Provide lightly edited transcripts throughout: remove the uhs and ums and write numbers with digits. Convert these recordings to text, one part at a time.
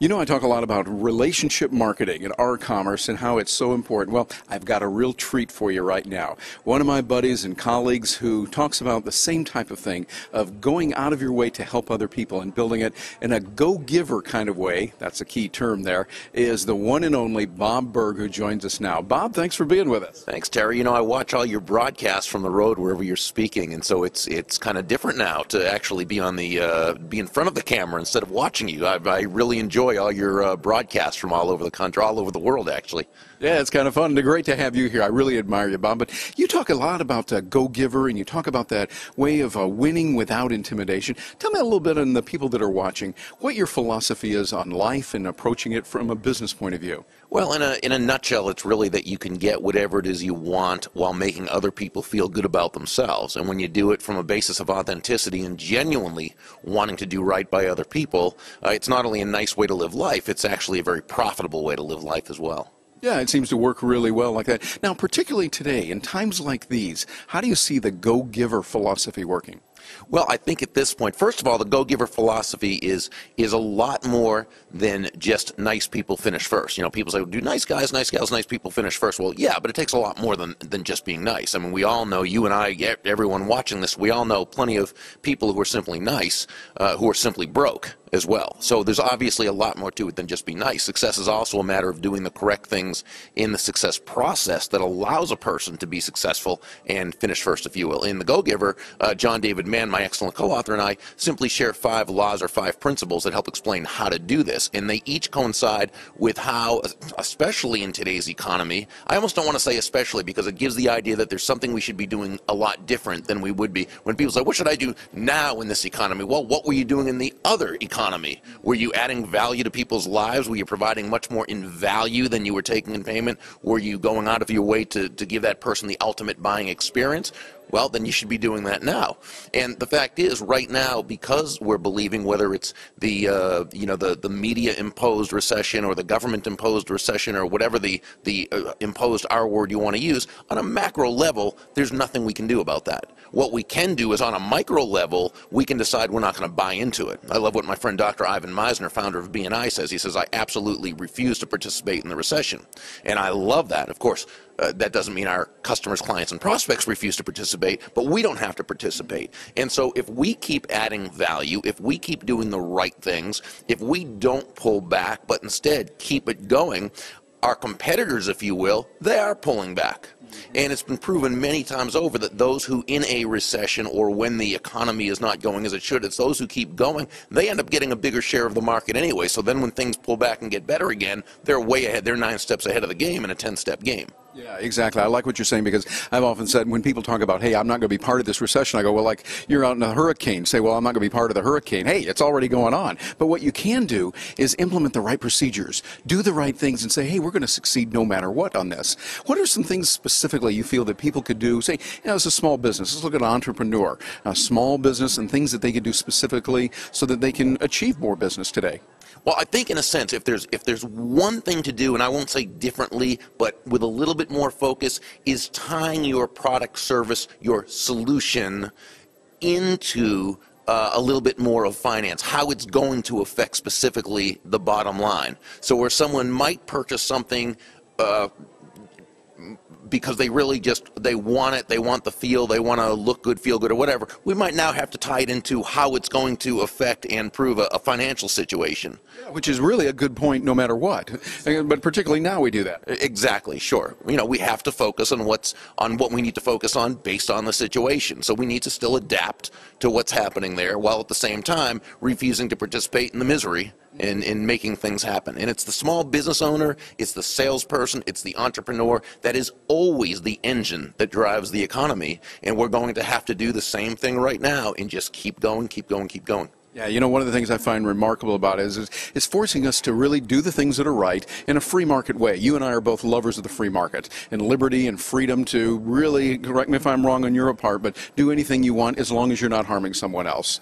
You know, I talk a lot about relationship marketing and our commerce and how it's so important. Well, I've got a real treat for you right now. One of my buddies and colleagues who talks about the same type of thing of going out of your way to help other people and building it in a go-giver kind of way, that's a key term there, is the one and only Bob Burg, who joins us now. Bob, thanks for being with us. Thanks, Terry. You know, I watch all your broadcasts from the road wherever you're speaking, and so it's kind of different now to actually be on the be in front of the camera instead of watching you. I really enjoy all your broadcasts from all over the country, all over the world, actually. Yeah, it's kind of fun. Great to have you here. I really admire you, Bob. But you talk a lot about go-giver, and you talk about that way of winning without intimidation. Tell me a little bit, on the people that are watching, what your philosophy is on life and approaching it from a business point of view. Well, in a nutshell, it's really that you can get whatever it is you want while making other people feel good about themselves. And when you do it from a basis of authenticity and genuinely wanting to do right by other people, it's not only a nice way to live life, it's actually a very profitable way to live life as well. Yeah, it seems to work really well like that. Now, particularly today, in times like these, how do you see the go-giver philosophy working? Well, I think at this point, first of all, the go-giver philosophy is a lot more than just nice people finish first. You know, people say, do nice guys, nice gals, nice people finish first? Well, yeah, but it takes a lot more than just being nice. I mean, we all know, you and I, everyone watching this, we all know plenty of people who are simply nice, who are simply broke as well. So there's obviously a lot more to it than just be nice. Success is also a matter of doing the correct things in the success process that allows a person to be successful and finish first, if you will. In The Go-Giver, John David Mann, my excellent co-author, and I simply share 5 laws or 5 principles that help explain how to do this. And they each coincide with how, especially in today's economy, I almost don't want to say especially because it gives the idea that there's something we should be doing a lot different than we would be. When people say, what should I do now in this economy? Well, what were you doing in the other economy? Were you adding value to people's lives? Were you providing much more in value than you were taking in payment? Were you going out of your way to give that person the ultimate buying experience? Well, then you should be doing that now. And the fact is, right now, because we're believing, whether it's the the media-imposed recession or the government-imposed recession or whatever the imposed R word you want to use, on a macro level, there's nothing we can do about that. What we can do is, on a micro level, we can decide we're not going to buy into it. I love what my friend Dr. Ivan Meisner, founder of B&I, says. He says, I absolutely refuse to participate in the recession. And I love that. Of course, that doesn't mean our customers, clients, and prospects refuse to participate, but we don't have to participate. And so if we keep adding value, if we keep doing the right things, if we don't pull back, but instead keep it going, our competitors, if you will, they are pulling back. And it's been proven many times over that those who in a recession or when the economy is not going as it should, it's those who keep going, they end up getting a bigger share of the market anyway. So then when things pull back and get better again, they're way ahead. They're 9 steps ahead of the game in a 10-step game. Yeah, exactly. I like what you're saying because I've often said when people talk about, hey, I'm not going to be part of this recession, I go, well, like you're out in a hurricane. Say, well, I'm not going to be part of the hurricane. Hey, it's already going on. But what you can do is implement the right procedures, do the right things, and say, hey, we're going to succeed no matter what on this. What are some things specifically you feel that people could do? Say, it's a small business. Let's look at an entrepreneur, a small business, and things that they could do specifically so that they can achieve more business today. Well, I think in a sense, if there's one thing to do, and I won't say differently, but with a little bit more focus, is tying your product, service, your solution into a little bit more of finance, how it's going to affect specifically the bottom line. So where someone might purchase something because they really they want it, they want the feel, they want to look good, feel good, or whatever, we might now have to tie it into how it's going to affect and prove a financial situation. Yeah, which is really a good point no matter what, but particularly now we do that. Exactly, sure. You know, we have to focus on what we need to focus on based on the situation. So we need to still adapt to what's happening there while at the same time refusing to participate in the misery in making things happen. And it's the small business owner, it's the salesperson, it's the entrepreneur that is always the engine that drives the economy. And we're going to have to do the same thing right now and just keep going, keep going, keep going. Yeah, you know, one of the things I find remarkable about it is forcing us to really do the things that are right in a free market way. You and I are both lovers of the free market and liberty and freedom to really, correct me if I'm wrong on your part, but do anything you want as long as you're not harming someone else.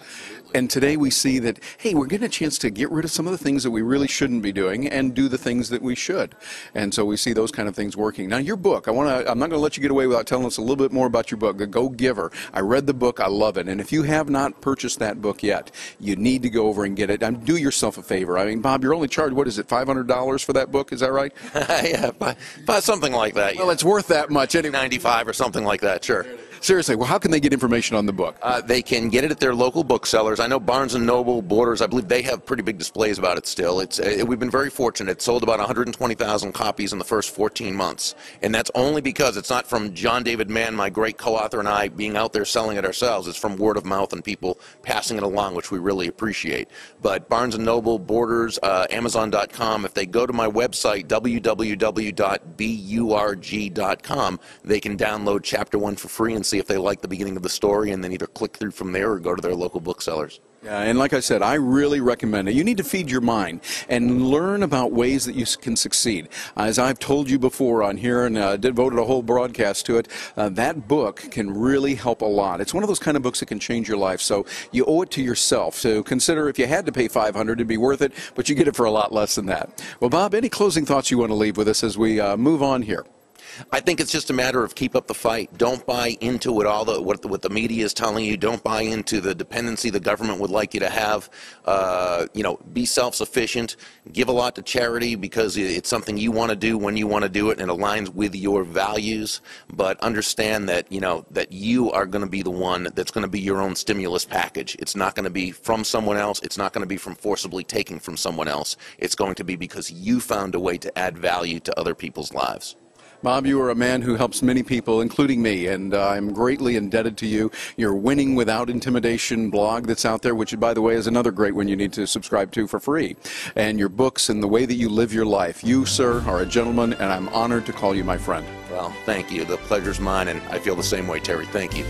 And today we see that, hey, we're getting a chance to get rid of some of the things that we really shouldn't be doing and do the things that we should. And so we see those kind of things working. Now, your book, I'm not going to let you get away without telling us a little bit more about your book, The Go-Giver. I read the book. I love it. And if you have not purchased that book yet, you need to go over and get it. Do yourself a favor. I mean, Bob, you're only charged, what is it, $500 for that book? Is that right? Yeah, but something like that. Well, it's worth that much anyway. 95 or something like that, sure. Seriously, well, how can they get information on the book? They can get it at their local booksellers. I know Barnes & Noble, Borders, I believe they have pretty big displays about it still. We've been very fortunate. It sold about 120,000 copies in the first 14 months. And that's only because it's not from John David Mann, my great co-author, and I being out there selling it ourselves. It's from word of mouth and people passing it along, which we really appreciate. But Barnes & Noble, Borders, Amazon.com, if they go to my website, www.burg.com, they can download Chapter 1 for free and see if they like the beginning of the story, and then either click through from there or go to their local booksellers. Yeah, and like I said, I really recommend it. You need to feed your mind and learn about ways that you can succeed. As I've told you before on here, and devoted a whole broadcast to it, that book can really help a lot. It's one of those kind of books that can change your life, so you owe it to yourself to consider if you had to pay $500, it'd be worth it, but you get it for a lot less than that. Well, Bob, any closing thoughts you want to leave with us as we move on here? I think it's just a matter of keep up the fight. Don't buy into it all what the media is telling you. Don't buy into the dependency the government would like you to have. Be self-sufficient. Give a lot to charity because it's something you want to do when you want to do it and it aligns with your values. But understand that that you are going to be the one that's going to be your own stimulus package. It's not going to be from someone else. It's not going to be from forcibly taking from someone else. It's going to be because you found a way to add value to other people's lives. Bob, you are a man who helps many people, including me, and I'm greatly indebted to you. Your Winning Without Intimidation blog that's out there, which, by the way, is another great one you need to subscribe to for free, and your books and the way that you live your life. You, sir, are a gentleman, and I'm honored to call you my friend. Well, thank you. The pleasure's mine, and I feel the same way, Terry. Thank you.